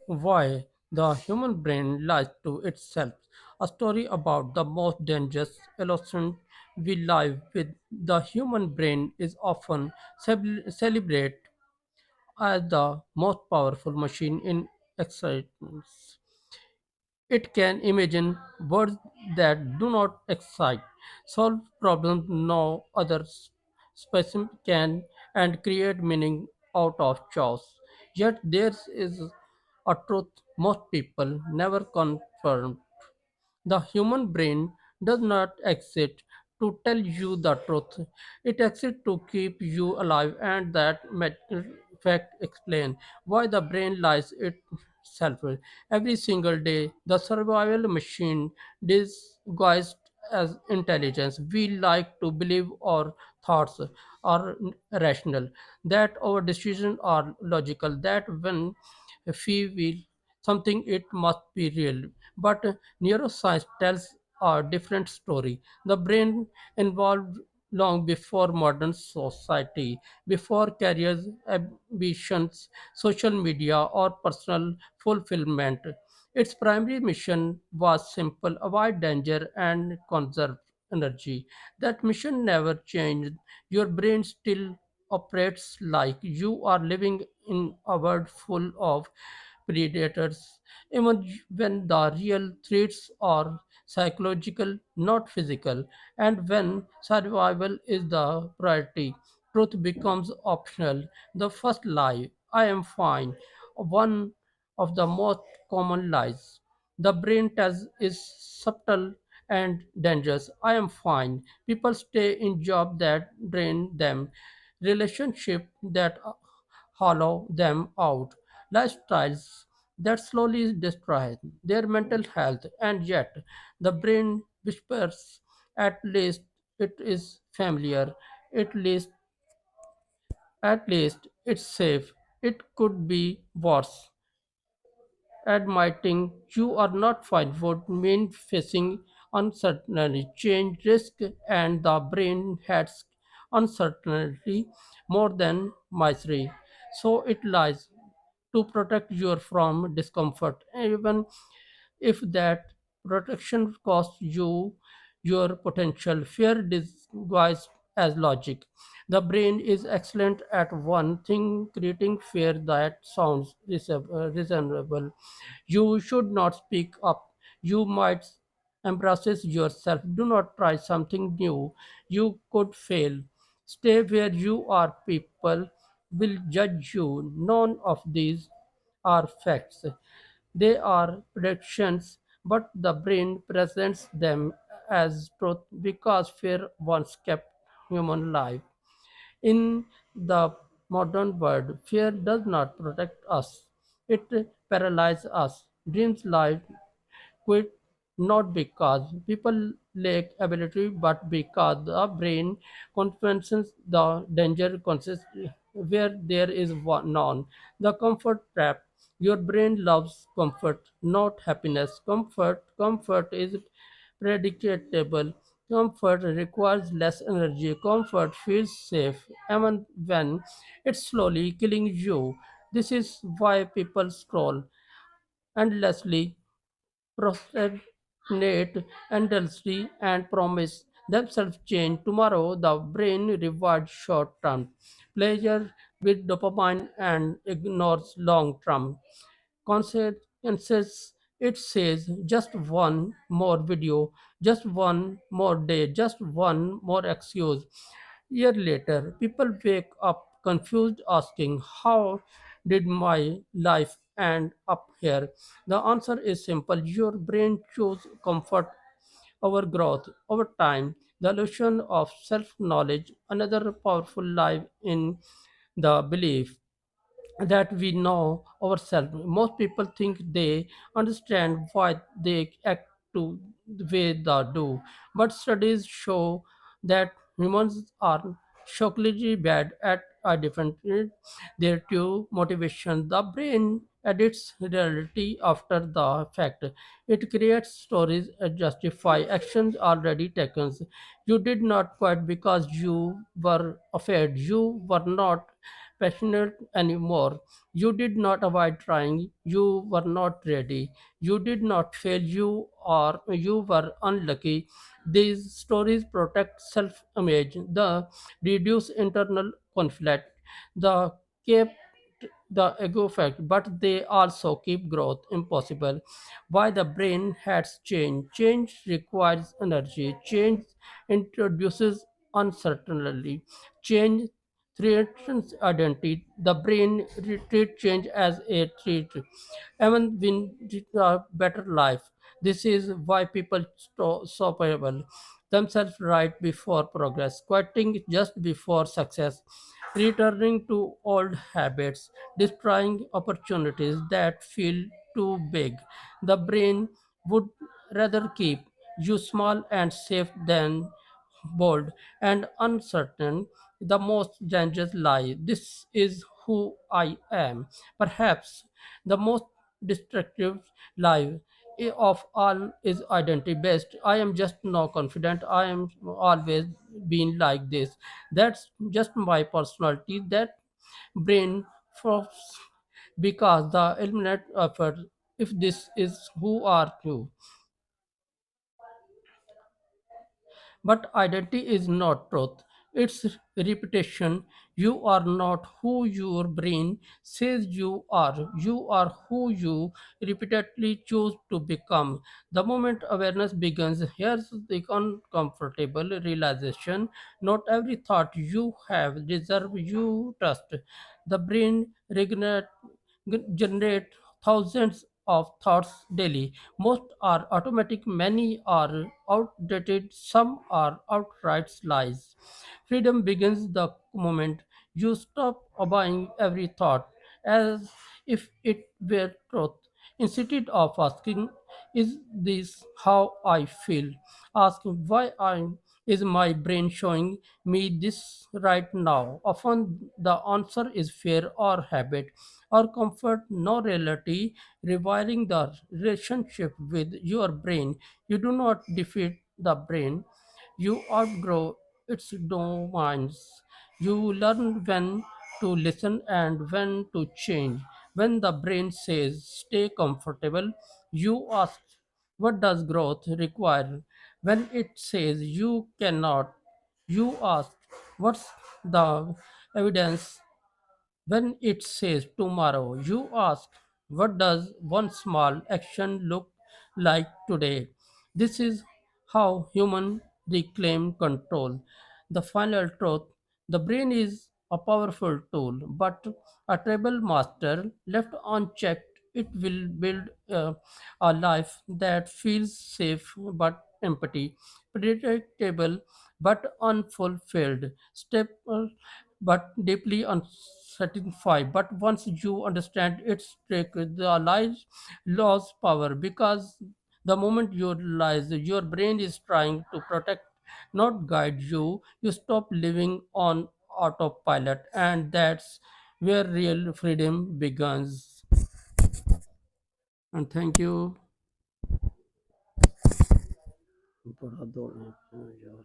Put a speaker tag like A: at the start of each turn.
A: Why the human brain lies to itself. A story about the most dangerous illusion we live with. The human brain is often celebrated as the most powerful machine in existence. It can imagine words that do not excite, solve problems no other specimen can, and create meaning out of chaos. Yet there is a truth most people never confirm. The human brain does not exist to tell you the truth. It exists to keep you alive, and that fact explain why the brain lies itself. Every single day, the survival machine disguised as intelligence. We like to believe our thoughts are rational, that our decisions are logical, that when we feel something it must be real. But neuroscience tells a different story. The brain evolved long before modern society, before careers, ambitions, social media, or personal fulfillment. Its primary mission was simple: avoid danger and conserve energy. That mission never changed. Your brain still operates like you are living in a world full of predators, even when the real threats are psychological, not physical, and when survival is the priority, truth becomes optional. The first lie, I am fine, one of the most common lies. The brain tells is subtle and dangerous. I am fine. People stay in jobs that drain them, relationship that hollow them out, lifestyles that slowly destroy their mental health, and yet the brain whispers, at least it is familiar, at least it's safe, it could be worse. Admitting you are not fine would mean facing uncertainty, change, risk, and the brain hates uncertainty more than misery. So it lies to protect you from discomfort, even if that protection costs you your potential. Fear disguised as logic. The brain is excellent at one thing: creating fear that sounds reasonable. You should not speak up. You might embrace yourself. Do not try something new. You could fail. Stay where you are. People will judge you. None of these are facts. They are predictions, but the brain presents them as truth because fear once kept human alive. In the modern world, fear does not protect us, it paralyzes us. Dreams lie quit not because people lack ability, but because the brain compensates the danger consists where there is none. The comfort trap. Your brain loves comfort, not happiness. Comfort is predictable. Comfort requires less energy. Comfort feels safe, even when it's slowly killing you. This is why people scroll endlessly, procrastinate endlessly, and promise themselves change. Tomorrow, the brain rewards short term pleasure with dopamine and ignores long term consequences. It says just one more video, just one more day, just one more excuse. Year later, people wake up confused, asking, how did my life end up here? The answer is simple: your brain chose comfort over growth. Over time, the illusion of self knowledge, another powerful lie in the belief that we know ourselves. Most people think they understand why they act to the way they do, but studies show that humans are shockingly bad at identifying their true motivation. The brain edits reality after the fact. It creates stories that justify actions already taken. You did not quit because you were afraid. You were not passionate anymore. You did not avoid trying, you were not ready. You did not fail, you were unlucky. These stories protect self image, the reduce internal conflict, the keep the ego fact, but they also keep growth impossible. Why the brain has changed? Change requires energy. Change introduces uncertainty. Change threatens identity. The brain treats change as a threat. Even when it a better life. This is why people survival themselves right before progress, quitting just before success, returning to old habits, destroying opportunities that feel too big. The brain would rather keep you small and safe than bold and uncertain. The most dangerous lie. This is who I am. Perhaps the most destructive lie of all is identity based. I am just not confident. I am always been like this. That's just my personality. That brain frosts because the eliminate effort. If this is who are you. But identity is not truth, it's repetition. You are not who your brain says you are. You are who you repeatedly choose to become. The moment awareness begins, here's the uncomfortable realization: not every thought you have deserve you trust. The brain generate thousands of thoughts daily. Most are automatic, many are outdated, some are outright lies. Freedom begins the moment you stop obeying every thought as if it were truth. Instead of asking, is this how I feel? Ask why I is my brain showing me this right now? Often the answer is fear or habit or comfort, no reality. Rewiring the relationship with your brain. You do not defeat the brain, you outgrow its domains. You learn when to listen and when to change. When the brain says stay comfortable, you ask what does growth require? When it says you cannot, you ask what's the evidence? When it says tomorrow, you ask, what does one small action look like today? This is how humans reclaim control. The final truth: the brain is a powerful tool, but a tribal master left unchecked, it will build a life that feels safe but empty, predictable but unfulfilled, stable but deeply unsatisfied. But once you understand its trick, the lies lose power because the moment you realize your brain is trying to protect, not guide you, you stop living on autopilot, and that's where real freedom begins. And thank you. बड़ा दौड़ है यार